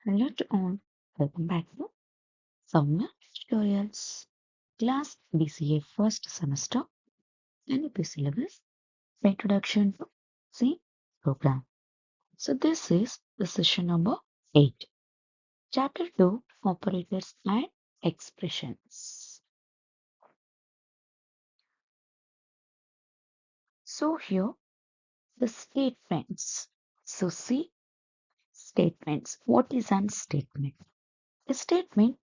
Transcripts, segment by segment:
Hello to all. Welcome back to Soumya Tutorials. Class BCA first semester NEP syllabus Introduction to C program. So this is the session number 8. Chapter 2 Operators and Expressions. So here the statements. So see statements. What is an statement? A statement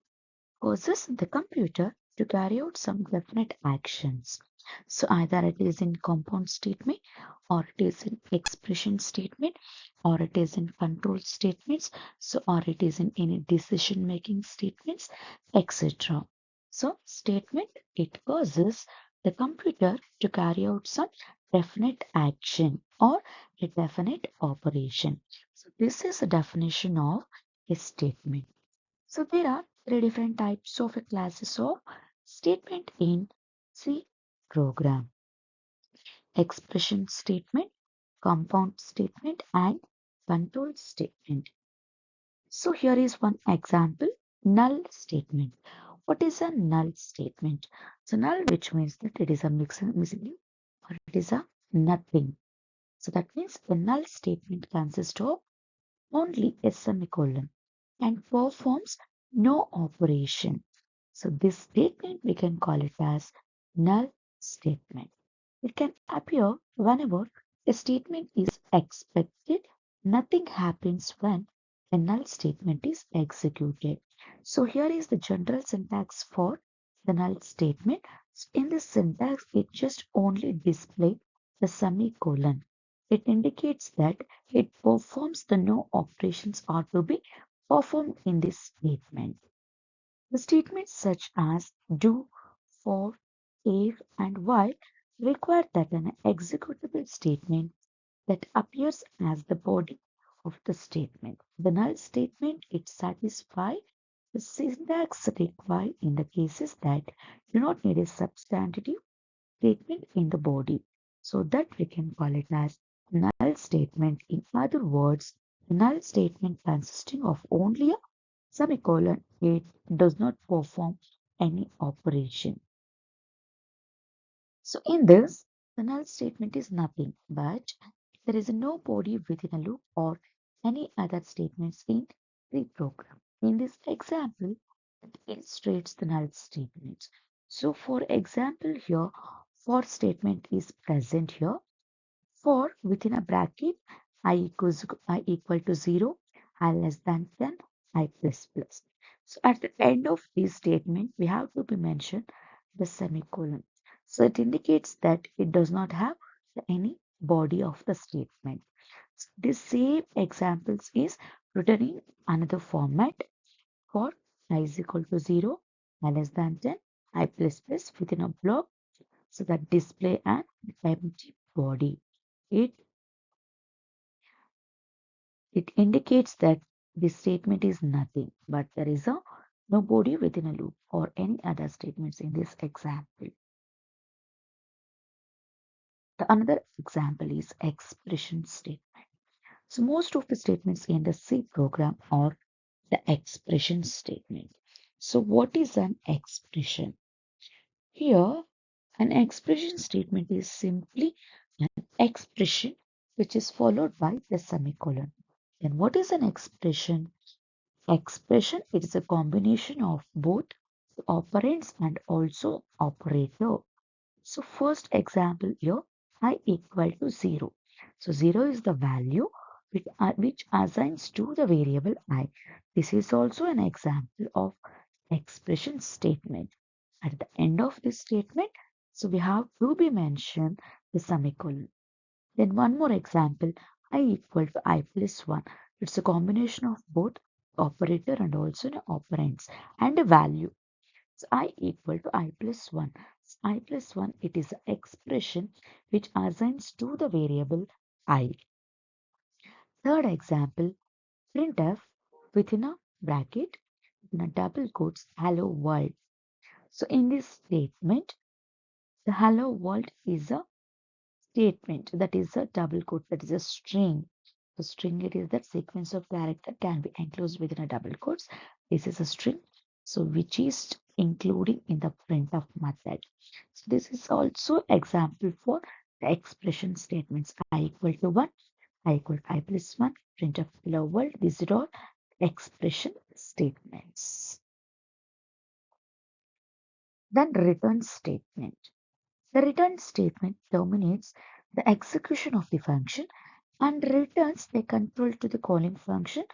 causes the computer to carry out some definite actions. So either it is in compound statement or it is in expression statement or it is in control statements. So or it is in any decision making statements, etc. So statement it causes the computer to carry out some definite action or a definite operation. So this is a definition of a statement. So there are three different types of classes of statement in C program. Expression statement, compound statement, and control statement. So here is one example, null statement. What is a null statement? So null, which means that it is a missing or it is a nothing. So that means a null statement consists of only a semicolon and performs no operation. So this statement we can call it as null statement. It can appear whenever a statement is expected. Nothing happens when a null statement is executed. So here is the general syntax for the null statement. In this syntax, it just only displays the semicolon. It indicates that it performs the no operations are to be performed in this statement. The statements such as do, for, if, and while require that an executable statement that appears as the body of the statement. The null statement it satisfies the syntax required in the cases that do not need a substantive statement in the body. So that we can call it as null statement. In other words, the null statement consisting of only a semicolon, it does not perform any operation. So in this, the null statement is nothing but there is no body within a loop or any other statements in the program. In this example, it illustrates the null statements. So for example here, for statement is present here. For within a bracket, I equal to 0, I less than 10, I plus plus. So at the end of this statement, we have to be mentioned the semicolon. So it indicates that it does not have any body of the statement. So this same examples is written in another format for I is equal to 0, I less than 10, I plus plus within a block. So that display an empty body. It It indicates that this statement is nothing, but there is a no body within a loop or any other statements in this example. The another example is expression statement. So most of the statements in the C program are the expression statement. So what is an expression? Here, an expression statement is simply an expression which is followed by the semicolon. Then what is an expression? Expression it is a combination of both operands and also operator. So first example here, I equal to 0. So 0 is the value which assigns to the variable I. This is also an example of expression statement. At the end of this statement, so we have to be mentioned the semicolon. Then one more example, I equal to I plus 1. It's a combination of both operator and also an operands and a value. So I equal to I plus 1. So I plus 1, it is an expression which assigns to the variable I. Third example, printf within a bracket, in a double quotes, hello world. So in this statement, the hello world is a statement that is a double quote, that is a string. The string it is that sequence of character can be enclosed within a double quotes. This is a string, so which is including in the printf method. So this is also example for the expression statements I equal to 1, I equal to I plus 1, printf hello world. These are all expression statements. Then return statement. The return statement terminates the execution of the function and returns the control to the calling function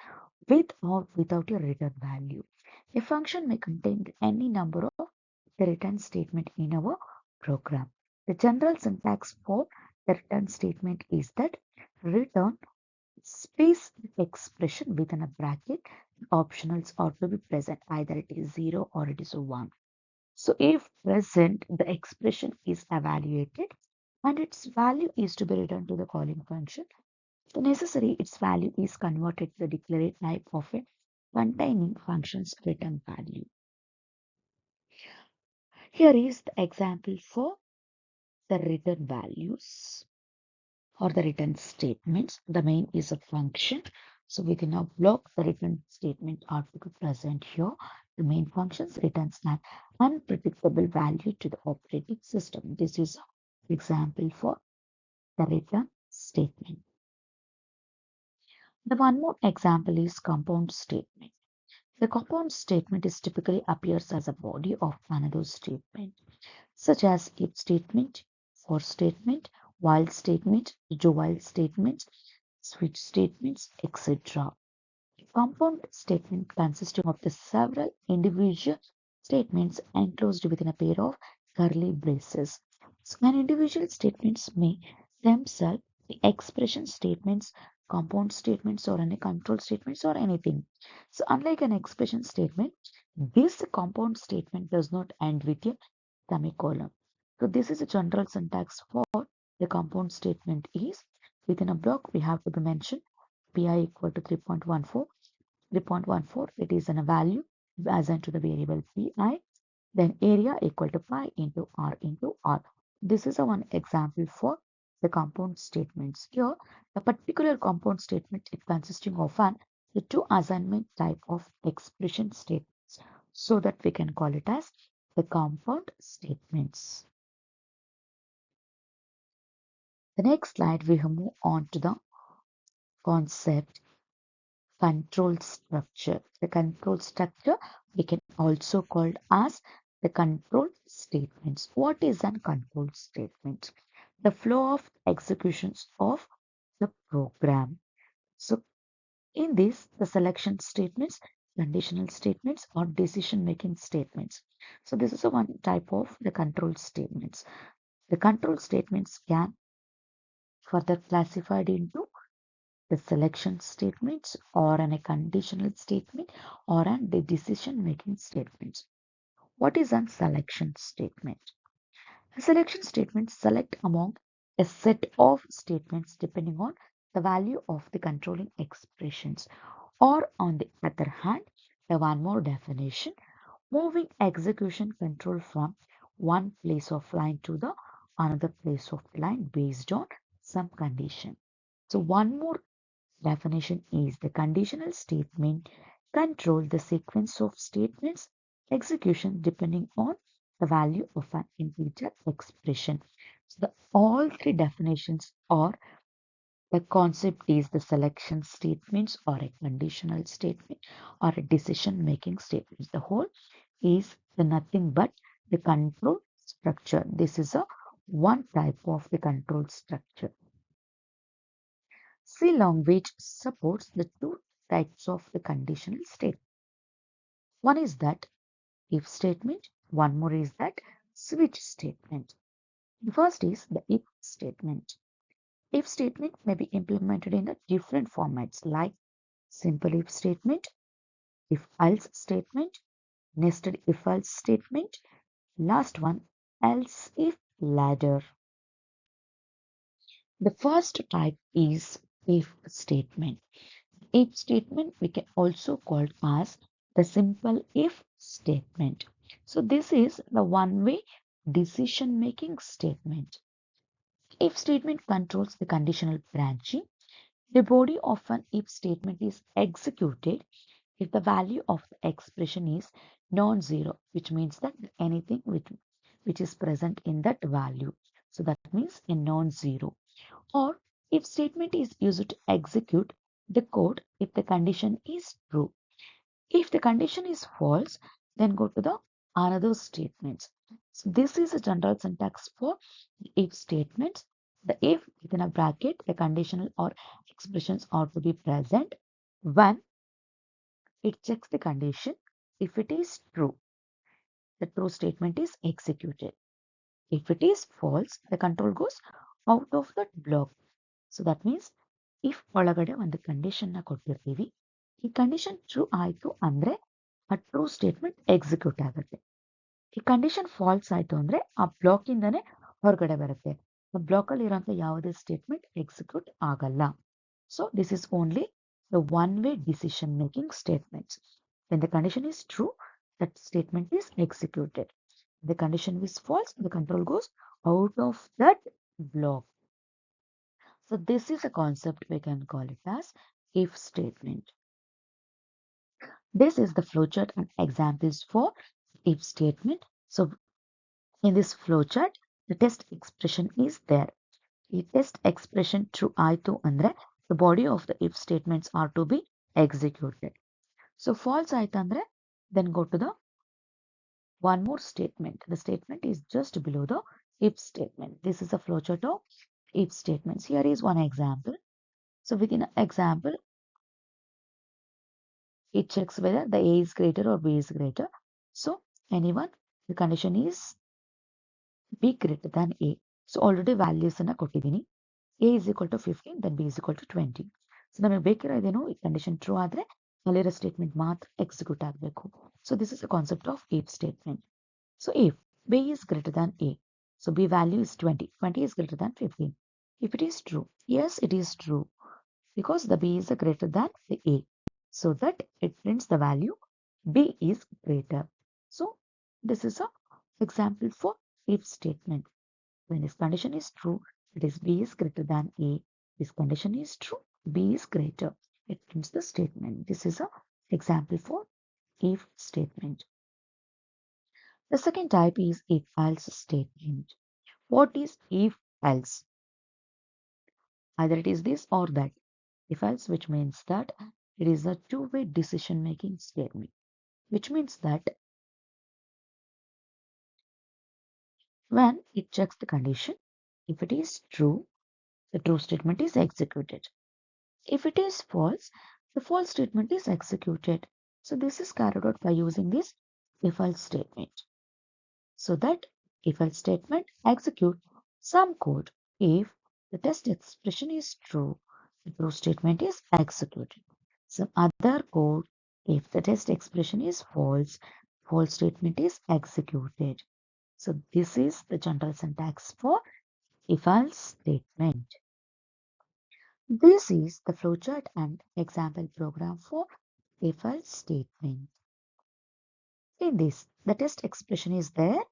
with or without a return value. A function may contain any number of the return statement in our program. The general syntax for the return statement is that return space expression within a bracket. Optionals are to be present, either it is 0 or it is a 1. So if present, the expression is evaluated and its value is to be returned to the calling function. The necessary its value is converted to the declared type of it containing function's return value. Here is the example for the return values or the return statements. The main is a function. So within a block, the return statement are to be present here. The main functions returns an unpredictable value to the operating system. This is example for the return statement. The one more example is compound statement. The compound statement is typically appears as a body of another statement, such as if statement, for statement, while statement, do while statement, switch statements, etc. Compound statement consisting of the several individual statements enclosed within a pair of curly braces. So an individual statements may themselves be expression statements, compound statements, or any control statements or anything. So unlike an expression statement, this compound statement does not end with a semicolon. So this is a general syntax for the compound statement is within a block we have to be mentioned pi equal to 3.14. 3.14 it is in a value assigned to the variable pi, then area equal to pi into r into r. This is a one example for the compound statements. Here, a particular compound statement is consisting of the two assignment type of expression statements, so that we can call it as the compound statements. The next slide we move on to the concept control structure. The control structure we can also call as the control statements. What is a control statement? The flow of executions of the program. So in this, the selection statements, conditional statements, or decision making statements. So this is a one type of the control statements. The control statements can further classified into the selection statements or a conditional statement or the decision making statements. What is a selection statement? A selection statement select among a set of statements depending on the value of the controlling expressions, or on the other hand, a one more definition, moving execution control from one place of line to the another place of line based on some condition. So one more definition is the conditional statement control the sequence of statements execution depending on the value of an integer expression. So all three definitions are the concept is the selection statements or a conditional statement or a decision making statement. The whole is the nothing but the control structure. This is a one type of the control structure. C language supports the two types of the conditional statement. One is that if statement, one more is that switch statement. The first is the if statement. If statement may be implemented in the different formats like simple if statement, if else statement, nested if else statement, last one else if ladder. The first type is if statement. If statement we can also call as the simple if statement. So this is the one-way decision making statement. If statement controls the conditional branching. The body of an if statement is executed if the value of the expression is non-zero, which means that anything which is present in that value. So that means a non-zero. Or if statement is used to execute the code if the condition is true. If the condition is false, then go to the another statements. So this is a general syntax for if statements. The if within a bracket, the conditional or expressions are to be present when it checks the condition. If it is true, the true statement is executed. If it is false, the control goes out of that block. So that means if ಒಳಗಡೆ ಒಂದು condition ನ ಕೊಟ್ಟಿರ್ತೀವಿ ಈ condition true ಆಯ್ತು ಅಂದ್ರೆ ಆ true statement execute ಆಗುತ್ತೆ ಈ ಕಂಡೀಷನ್ ಫಾಲ್ಸ್ ಆಯ್ತು ಅಂದ್ರೆ ಆ ಬ್ಲಾಕ್ ಇಂದಾನೆ ಹೊರಗಡೆ ಬರುತ್ತೆ ಆ ಬ್ಲಾಕ್ ಅಲ್ಲಿ ಇರುವಂತ ಯಾವುದೇ ಸ್ಟೇಟ್ಮೆಂಟ್ ಎಕ್ಸಿಕ್ಯೂಟ್ ಆಗಲ್ಲ so this is only the one way decision making statements when the condition is true that statement is executed the condition is false the control goes out of that block. So this is a concept we can call it as if statement. This is the flowchart and examples for if statement. So in this flowchart, the test expression is there. The test expression true ಆಯ್ತು ಅಂದ್ರೆ the body of the if statements are to be executed. So false ಆಯ್ತು ಅಂದ್ರೆ then go to the one more statement. The statement is just below the if statement. This is a flowchart of if statements. Here is one example. So within an example, it checks whether the A is greater or B is greater. So anyone, the condition is B greater than A. So already values ಅನ್ನ ಕೊಟ್ಟಿದ್ದೀನಿ. A is equal to 15, then B is equal to 20. So ನಮಗೆ ಬೇಕಿರೋದೇನು ಈ condition true ಆದ್ರೆ ಅಲ್ಲಿರೋ statement ಮಾತ್ರ execute ಆಗಬೇಕು. So this is the concept of if statement. So if B is greater than A, so B value is 20. 20 is greater than 15. If it is true, yes, it is true because the B is greater than the A. So that it prints the value B is greater. So this is a example for if statement. When this condition is true, it is B is greater than A. This condition is true, B is greater. It prints the statement. This is a example for if statement. The second type is if else statement. What is if else? Either it is this or that. If else, which means that it is a two-way decision making statement, which means that when it checks the condition, if it is true, the true statement is executed. If it is false, the false statement is executed. So this is carried out by using this if else statement. So that if else statement execute some code if the test expression is true, the true statement is executed. Some other code if the test expression is false, false statement is executed. So this is the general syntax for if else statement. This is the flowchart and example program for if else statement. In this, the test expression is there.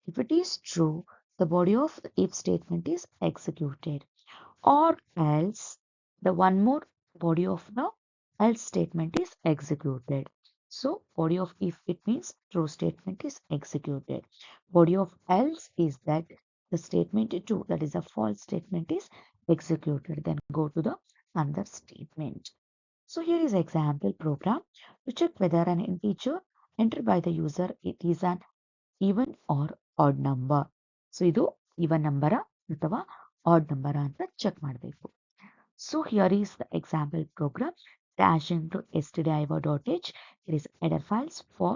If it is true, the body of the if statement is executed. Or else, the one more body of the else statement is executed. So, body of if it means true statement is executed. Body of else is that the statement true, that is a false statement is executed. Then go to the another statement. So here is example program to check whether an integer entered by the user it is an even or odd number. So ಇದು even number ಅಥವಾ odd number ಅಂತ check ಮಾಡಬೇಕು. So here is the example program dash into stdio.h. It is header files for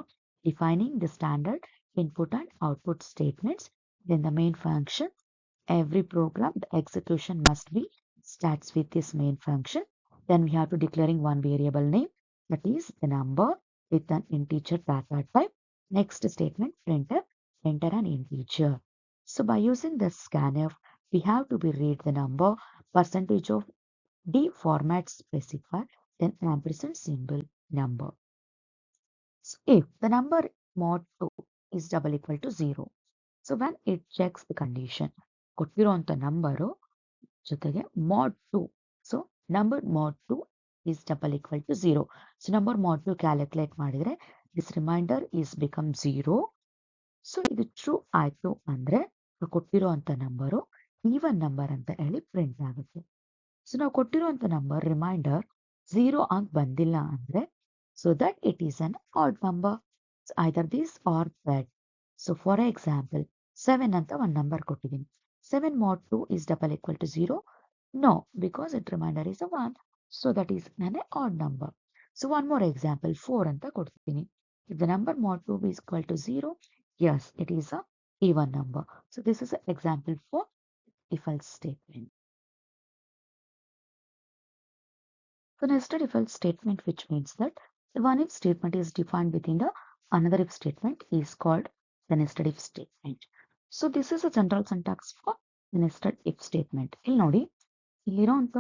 defining the standard input and output statements. Then the main function. Every program, the execution must be starts with this main function. Then we have to declaring one variable name, that is the number with an integer data type. Next statement, printf, enter an integer. So by using the scanf, we have to be read the number, percentage of D format specifier, then ampersand symbol number. So if the number mod 2 is double equal to 0, so when it checks the condition, ಕೊಟ್ಟಿರುವಂತ number ಜೊತೆಗೆ mod 2. So number mod 2 is double equal to 0. So number mod 2 calculate ಮಾಡಿದ್ರೆ this remainder is become 0. So ಇದು true ಆಯ್ತು ಅಂದ್ರೆ ಕೊಟ್ಟಿರುವಂತ number even number ಅಂತ ಹೇಳಿ print ಆಗುತ್ತೆ. So ನಾವು ಕೊಟ್ಟಿರುವಂತ ನಂಬರ್ ರಿಮೈಂಡರ್ 0 ಆಗಿ ಬಂದಿಲ್ಲ ಅಂದ್ರೆ so that it is an odd number, either this or that. So for example 7 ಅಂತ ಒಂದು ನಂಬರ್ ಕೊಟ್ಟಿದ್ದೀನಿ. 7 mod 2 is double equal to 0. No, because its remainder is a 1. So that is an odd number. So one more example, 4 anta ಕೊಡ್ತೀನಿ. If the number mod 2 is equal to 0, yes, it is a even number. So this is an example for if else statement. So nested if else statement, which means that the one if statement is defined within the another if statement is called the nested if statement. So this is a general syntax for the nested if statement. ಇಲ್ಲಿ ನೋಡಿ, ಇಲ್ಲಿರೋಂಥ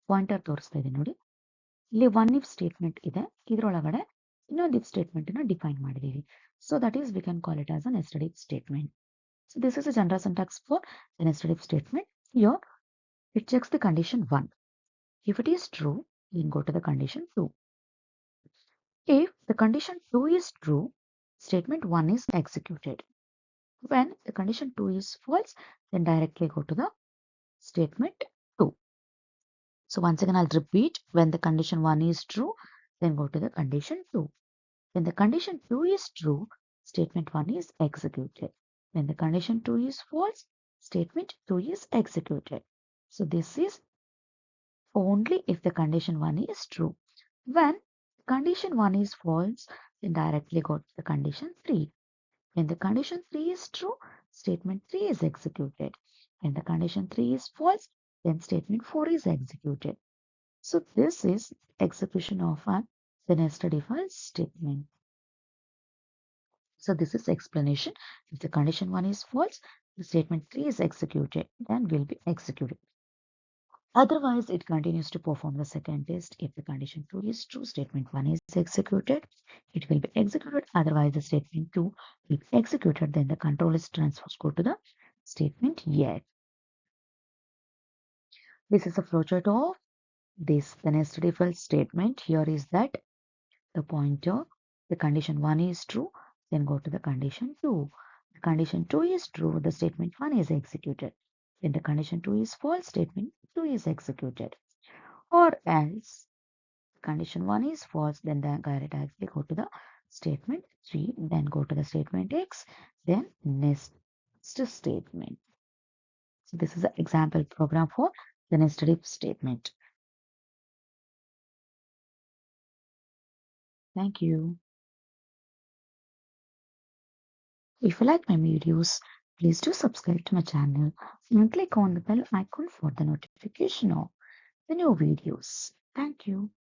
pointer ತೋರಿಸ್ತಾ ಇದೆ ನೋಡಿ. ಇಲ್ಲಿ one if statement ಇದೆ, ಇದರೊಳಗಡೆ ಇನ್ನೊಂದು if statement ಅನ್ನು ಡಿಫೈನ್ ಮಾಡಿದೀವಿ. So that is we can call it as a nested if statement. So this is a general syntax for the nested if statement. Here it cheques the condition 1. If it is true, then go to the condition 2. If the condition 2 is true, statement 1 is executed. When the condition 2 is false, then directly go to the statement 2. So once again, I'll repeat. When the condition 1 is true, then go to the condition 2. When the condition 2 is true, statement 1 is executed. When the condition 2 is false, statement 2 is executed. So this is only if the condition 1 is true. When condition 1 is false, then directly go to the condition 3. When the condition 3 is true, statement 3 is executed. When the condition 3 is false, then statement 4 is executed. So this is execution of the nested if else statement. So this is explanation. If the condition 1 is false, the statement 3 is executed, then will be executed. Otherwise, it continues to perform the second test. If the condition 2 is true, statement 1 is executed, it will be executed. Otherwise, the statement 2 will be executed. Then the control is transferred to the statement yet. This is a flowchart of this the nested if else statement. Here is that the pointer, the condition 1 is true, then go to the condition 2. The condition 2 is true, the statement 1 is executed. When the condition 2 is false, statement 2 is executed. Or else, condition 1 is false, then directly go to the statement 3, then go to the statement X, then next statement. So this is an example program for the nested if statement. Thank you. If you like my videos, please do subscribe to my channel and click on the bell icon for the notification of the new videos. Thank you.